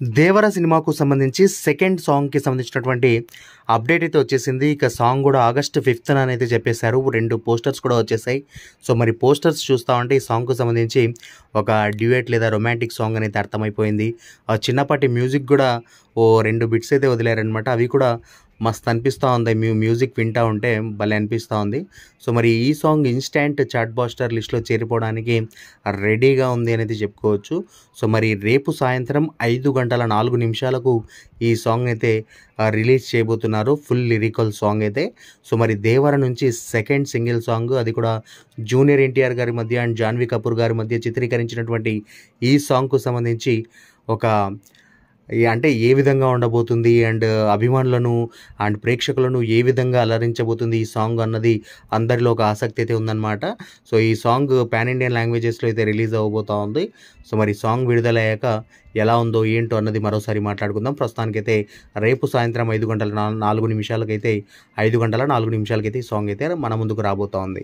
దేవర సినిమాకు సంబంధించి సెకండ్ సాంగ్‌కి సంబంధించినటువంటి అప్డేట్ అయితే వచ్చేసింది. ఇక సాంగ్ గూడా ఆగస్ట్ 5థ్ అనైతే చెప్పేశారు. 2 పోస్టర్స్ కూడా వచ్చేసాయి. సో, మరి పోస్టర్స్ చూస్తా ఉంటే ఈ సాంగ్‌కు సంబంధించి ఒక డ్యూయెట్ లేదా రొమాంటిక్ సాంగ్ అనేది అర్థమైపోయింది. చిన్నపాటి మ్యూజిక్ గూడా ఓ 2 బిట్స్ అయితే వదిలారనమాట. అవి కూడా మస్త్ అనిపిస్తా ఉంది. మ్యూజిక్ వింటా ఉంటే భలే అనిపిస్తా ఉంది. సో, మరి ఈ సాంగ్ ఇన్‌స్టాంట్ చార్ట్ బస్టర్ లిస్ట్‌లో చేరిపోవడానికి రెడీగా ఉంది అనేది చెప్పుకోవచ్చు. సో, మరి రేపు సాయంత్రం 5:04 నిమిషాలకు ఈ సాంగ్ అయితే రిలీజ్ చేయబోతున్నారు. ఫుల్ లిరికల్ సాంగ్ అయితే. సో, మరి దేవర నుంచి సెకండ్ సింగిల్ సాంగ్, అది కూడా జూనియర్ ఎన్టీఆర్ గారి మధ్య అండ్ జాన్వీ కపూర్ గారి మధ్య చిత్రీకరించినటువంటి ఈ సాంగ్‌కు సంబంధించి ఒక అంటే ఏ విధంగా ఉండబోతుంది అండ్ అభిమానులను అండ్ ప్రేక్షకులను ఏ విధంగా అలరించబోతుంది ఈ సాంగ్ అన్నది అందరిలో ఒక ఆసక్తి అయితే ఉందన్నమాట. సో, ఈ సాంగ్ పాన్ ఇండియన్ లాంగ్వేజెస్‌లో అయితే రిలీజ్ అవ్వబోతా ఉంది. సో, మరి సాంగ్ విడుదలయ్యాక ఎలా ఉందో ఏంటో అన్నది మరోసారి మాట్లాడుకుందాం. ప్రస్తుతానికైతే రేపు సాయంత్రం 5:04 నిమిషాలకైతే ఈ సాంగ్ అయితే మన ముందుకు రాబోతా ఉంది.